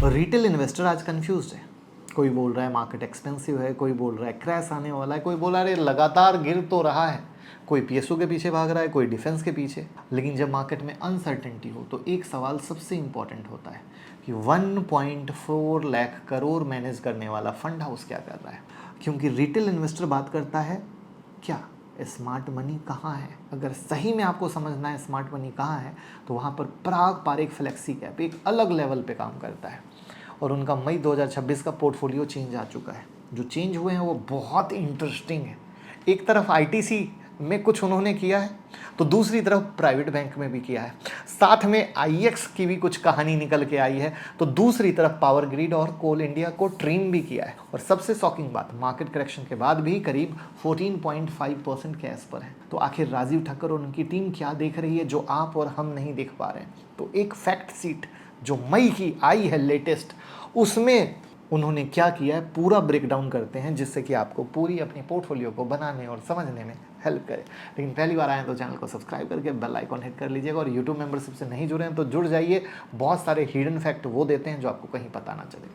Retail investor आज confuse है। कोई बोल रहा है मार्केट एक्सपेंसिव है, कोई बोल रहा है क्रैश आने वाला है, कोई बोल रहा है लगातार गिर तो रहा है, कोई पीएसयू के पीछे भाग रहा है, कोई डिफेंस के पीछे। लेकिन जब मार्केट में अनसर्टेनिटी हो तो एक सवाल सबसे इंपॉर्टेंट होता है कि 1.4 लाख करोड़ मैनेज करने वाला फंड हाउस क्या कर रहा है। क्योंकि रिटेल इन्वेस्टर बात करता है क्या स्मार्ट मनी कहाँ है। अगर सही में आपको समझना है स्मार्ट मनी कहाँ है तो वहाँ पर पराग पारेख फ्लेक्सी कैप एक अलग लेवल पे काम करता है। और उनका मई 2026 का पोर्टफोलियो चेंज आ चुका है। जो चेंज हुए हैं वो बहुत इंटरेस्टिंग है। एक तरफ आईटीसी में कुछ उन्होंने किया है तो दूसरी तरफ प्राइवेट बैंक में भी किया है। साथ में आईएक्स की भी कुछ कहानी निकल के आई है तो दूसरी तरफ पावर ग्रिड और कोल इंडिया को ट्रिम भी किया है। और सबसे शॉकिंग बात, मार्केट करेक्शन के बाद भी करीब 14.5% कैश पर है। तो आखिर राजीव ठक्कर और उनकी टीम क्या देख रही है जो आप और हम नहीं देख पा रहे हैं। तो एक फैक्ट सीट जो मई की आई है लेटेस्ट, उसमें उन्होंने क्या किया है पूरा ब्रेक डाउन करते हैं जिससे कि आपको पूरी अपनी पोर्टफोलियो को बनाने और समझने में हेल्प करे। लेकिन पहली बार आए हैं तो चैनल को सब्सक्राइब करके बेल आइकॉन हिट कर लीजिएगा और यूट्यूब मेंबरशिप से नहीं जुड़े हैं तो जुड़ जाइए। बहुत सारे हिडन फैक्ट वो देते हैं जो आपको कहीं पता ना चले।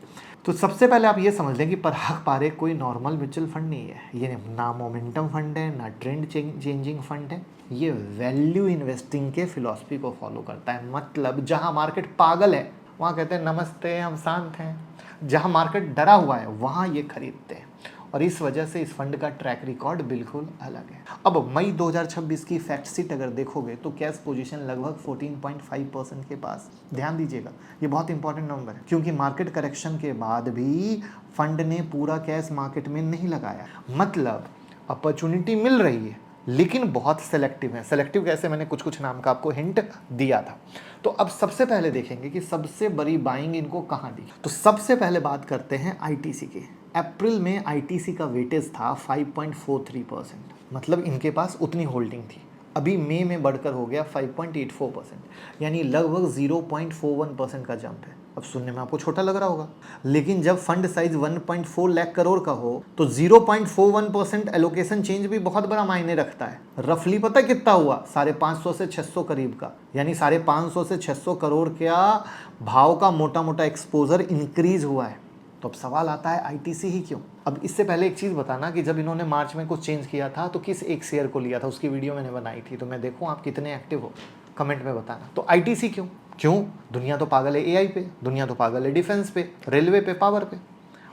तो सबसे पहले आप ये समझ लें कि पराग पारेख कोई नॉर्मल म्यूचुअल फंड नहीं है। ये ना मोमेंटम फंड है ना ट्रेंड चेंजिंग फंड है। ये वैल्यू इन्वेस्टिंग के फिलॉसफी को फॉलो करता है। मतलब जहाँ मार्केट पागल है वहाँ कहते हैं नमस्ते हम शांत हैं, जहाँ मार्केट डरा हुआ है वहाँ ये खरीदते हैं। और इस वजह से इस फंड का ट्रैक रिकॉर्ड बिल्कुल अलग है। अब मई 2026 की फैक्ट शीट अगर देखोगे तो कैश पोजीशन लगभग 14.5% के पास। ध्यान दीजिएगा ये बहुत इंपॉर्टेंट नंबर है क्योंकि मार्केट करेक्शन के बाद भी फंड ने पूरा कैश मार्केट में नहीं लगाया। मतलब अपॉर्चुनिटी मिल रही है लेकिन बहुत सेलेक्टिव है। सेलेक्टिव कैसे, मैंने कुछ कुछ नाम का आपको हिंट दिया था। तो अब सबसे पहले देखेंगे कि सबसे बड़ी बाइंग इनको कहाँ दी। तो सबसे पहले बात करते हैं आईटीसी की। अप्रैल में आईटीसी का वेटेज था 5.43%। मतलब इनके पास उतनी होल्डिंग थी। अभी मई में बढ़कर हो गया 5.84%, यानी लगभग 0.41% का जंप है। अब सुनने में आपको छोटा लग रहा होगा लेकिन जब फंड साइज 1.4 लाख करोड़ का हो तो 0.41% एलोकेशन चेंज भी बहुत बड़ा मायने रखता है। रफली पता कितना हुआ, 550 से 600 करीब का, यानी 550 से 600 करोड़ का भाव का मोटा मोटा एक्सपोजर इंक्रीज हुआ है। तो अब सवाल आता है आईटीसी ही क्यों। अब इससे पहले एक चीज़ बताना कि जब इन्होंने मार्च में कुछ चेंज किया था तो किस एक शेयर को लिया था, उसकी वीडियो मैंने बनाई थी। तो मैं देखूं आप कितने एक्टिव हो, कमेंट में बताना। तो आईटीसी क्यों क्यों, दुनिया तो पागल है एआई पे, दुनिया तो पागल है डिफेंस पे, रेलवे पे, पावर पे,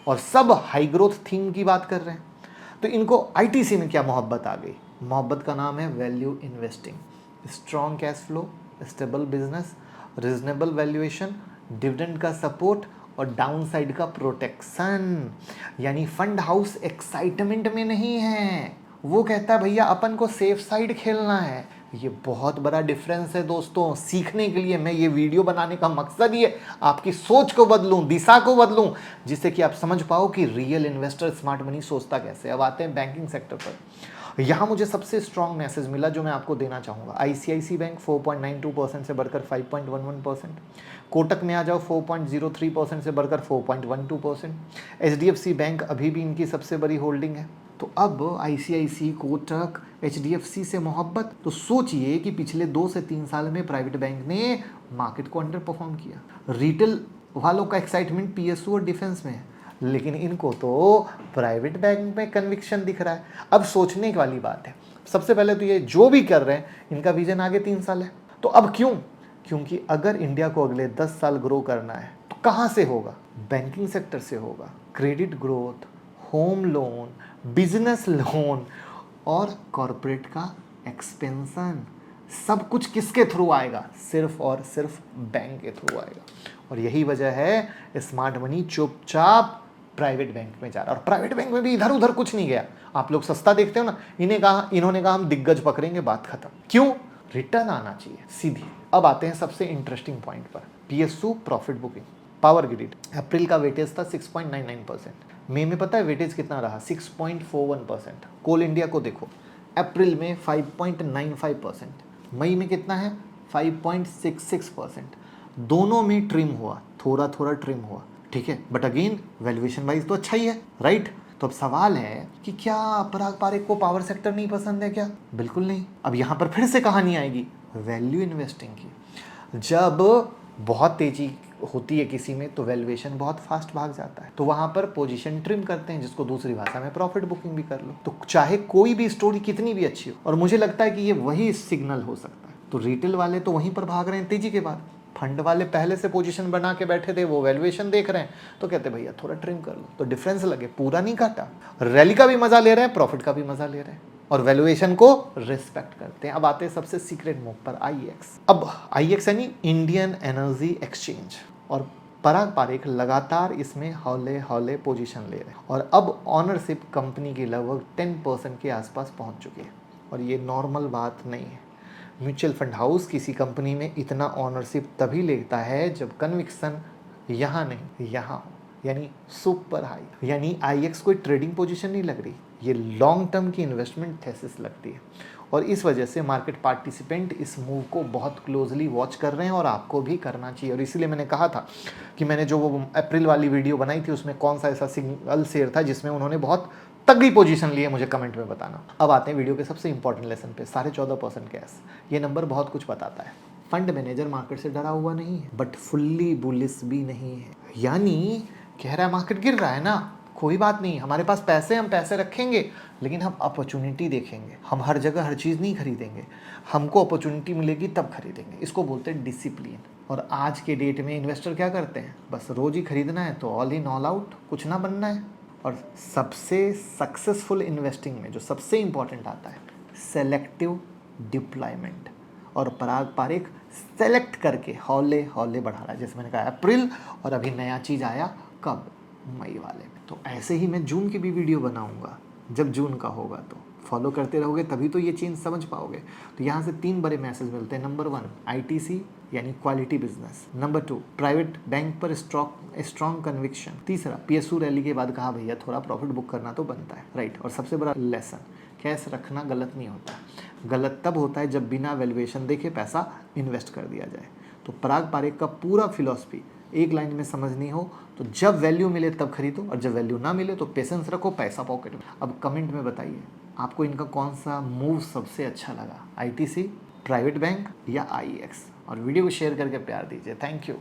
और सब हाई ग्रोथ थीम की बात कर रहे हैं। तो इनको आईटीसी में क्या मोहब्बत आ गई। मोहब्बत का नाम है value investing. Strong cash flow, stable business, reasonable valuation, dividend का सपोर्ट और डाउन साइड का प्रोटेक्शन। यानी फंड हाउस एक्साइटमेंट में नहीं है, वो कहता है भैया अपन को सेफ साइड खेलना है। ये बहुत बड़ा डिफरेंस है दोस्तों। सीखने के लिए मैं ये वीडियो बनाने का मकसद ये आपकी सोच को बदलूं, दिशा को बदलूं, जिससे कि आप समझ पाओ कि रियल इन्वेस्टर स्मार्ट मनी सोचता कैसे। अब आते हैं बैंकिंग सेक्टर पर। यहाँ मुझे सबसे स्ट्रॉन्ग मैसेज मिला जो मैं आपको देना चाहूँगा। आईसीआईसी बैंक 4.92% से बढ़कर 5.11%। कोटक में आ जाओ 4.03% से बढ़कर 4.12%। एचडीएफसी बैंक अभी भी इनकी सबसे बड़ी होल्डिंग है। तो अब आईसीआईसी, कोटक, एचडीएफसी से मोहब्बत। तो सोचिए कि पिछले 2 से 3 साल में प्राइवेट बैंक ने मार्केट को अंडर परफॉर्म किया। रिटेल वालों का एक्साइटमेंट पीएसयू और डिफेंस में है लेकिन इनको तो प्राइवेट बैंक में कन्विक्शन दिख रहा है। अब सोचने वाली बात है, सबसे पहले तो ये जो भी कर रहे हैं इनका विजन आगे 3 साल है। तो अब क्यों, क्योंकि अगर इंडिया को अगले 10 साल ग्रो करना है तो कहाँ से होगा, बैंकिंग सेक्टर से होगा। Credit growth, home loan, business loan और कॉरपोरेट का एक्सपेंशन, सब कुछ किसके थ्रू आएगा, सिर्फ और सिर्फ बैंक के थ्रू आएगा। और यही वजह है स्मार्ट मनी चुपचाप प्राइवेट बैंक में जा रहा है। और प्राइवेट बैंक में भी इधर उधर कुछ नहीं गया। आप लोग सस्ता देखते हो ना, इन्होंने कहा हम दिग्गज पकड़ेंगे, बात खत्म। क्यों, रिटर्न आना चाहिए सीधी। अब आते हैं सबसे इंटरेस्टिंग पॉइंट पर, PSU profit booking. Power grid April का वेटेज था 6.99%। मई में पता है वेटेज कितना रहा, 6.41%। कोल इंडिया को देखो, अप्रैल में 5.95%, मई में कितना है 5.66%। दोनों में ट्रिम हुआ, थोड़ा थोड़ा ट्रिम हुआ, ठीक है, बट अगेन वैल्यूएशन वाइज तो अच्छा ही है, राइट। तो अब सवाल है कि क्या पराग पारेख को पावर सेक्टर नहीं पसंद है क्या? बिल्कुल नहीं। अब यहाँ पर फिर से कहानी आएगी वैल्यू इन्वेस्टिंग की। जब बहुत तेजी होती है किसी में तो वैल्यूएशन बहुत फास्ट भाग जाता है, तो वहां पर पोजीशन ट्रिम करते हैं, जिसको दूसरी भाषा में प्रॉफिट बुकिंग भी कर लो। तो चाहे कोई भी स्टोरी कितनी भी अच्छी हो, और मुझे लगता है कि ये वही सिग्नल हो सकता है। तो रिटेल वाले तो वहीं पर भाग रहे हैं तेजी के बाद, फंड वाले पहले से पोजीशन बना के बैठे थे, वो वैल्यूएशन देख रहे हैं तो कहते भैया थोड़ा ट्रिम कर लो, तो डिफरेंस लगे, पूरा नहीं काटा। रैली का भी मजा ले रहे हैं, प्रॉफिट का भी मजा ले रहे हैं, और वैल्यूएशन को रिस्पेक्ट करते हैं। अब आते हैं सबसे सीक्रेट मूव पर, आईएक्स। अब आईएक्स यानी इंडियन एनर्जी एक्सचेंज, और पराग पारेख लगातार इसमें हौले हौले पोजीशन ले रहे हैं, और अब ऑनरशिप कंपनी की लगभग 10% के आसपास पहुंच चुकी है। और ये नॉर्मल बात नहीं है। म्यूचुअल फंड हाउस किसी कंपनी में इतना ऑनरशिप तभी लेता है जब कन्विक्शन यहाँ नहीं यहाँ हो, यानी सुपर हाई। यानी आईएक्स कोई ट्रेडिंग पोजीशन नहीं लग रही, ये लॉन्ग टर्म की इन्वेस्टमेंट थेसिस लगती है। और इस वजह से मार्केट पार्टिसिपेंट इस मूव को बहुत क्लोजली वॉच कर रहे हैं, और आपको भी करना चाहिए। और इसीलिए मैंने कहा था कि मैंने जो वो अप्रैल वाली वीडियो बनाई थी उसमें कौन सा ऐसा सिंगल शेयर था जिसमें उन्होंने बहुत तगड़ी पोजीशन ली है, मुझे कमेंट में बताना। अब आते हैं वीडियो के सबसे इंपॉर्टेंट लेसन पे, 14.5% कैश। ये नंबर बहुत कुछ बताता है। फंड मैनेजर मार्केट से डरा हुआ नहीं है, बट फुल्ली बुलिश भी नहीं है। यानी कह रहा है मार्केट गिर रहा है ना, कोई बात नहीं, हमारे पास पैसे, हम पैसे रखेंगे, लेकिन हम अपॉर्चुनिटी देखेंगे। हम हर जगह हर चीज़ नहीं खरीदेंगे, हमको अपॉर्चुनिटी मिलेगी तब खरीदेंगे। इसको बोलते हैं डिसिप्लिन। और आज के डेट में इन्वेस्टर क्या करते हैं, बस रोज ही खरीदना है तो ऑल इन ऑल आउट, कुछ ना बनना है। और सबसे सक्सेसफुल इन्वेस्टिंग में जो सबसे इंपॉर्टेंट आता है, सेलेक्टिव डिप्लॉयमेंट। और पराग पारेख सेलेक्ट करके हौले हौले बढ़ा रहा है। जैसे मैंने कहा अप्रैल, और अभी नया चीज़ आया कब, मई वाले में। तो ऐसे ही मैं जून की भी वीडियो बनाऊंगा, जब जून का होगा। तो फॉलो करते रहोगे तभी तो ये चीज़ समझ पाओगे। तो यहाँ से 3 बड़े मैसेज मिलते हैं। नंबर 1 आईटीसी यानी quality business. Number 2 private bank पर स्ट्रॉन्ग कन्विक्शन। तीसरा पीएसयू रैली के बाद कहा भैया थोड़ा प्रॉफिट बुक करना तो बनता है, राइट। और सबसे बड़ा लेसन, कैश रखना गलत नहीं होता, गलत तब होता है जब बिना वैल्यूएशन देखे पैसा इन्वेस्ट कर दिया जाए। तो पराग पारेख का पूरा फिलॉसफी एक लाइन में समझनी हो तो जब वैल्यू मिले तब खरीदो, और जब वैल्यू ना मिले तो पेशेंस रखो, पैसा पॉकेट में। अब कमेंट में बताइए आपको इनका कौन सा मूव सबसे अच्छा लगा, आईटीसी, प्राइवेट बैंक या आईएक्स। और वीडियो को शेयर करके प्यार दीजिए। Thank you.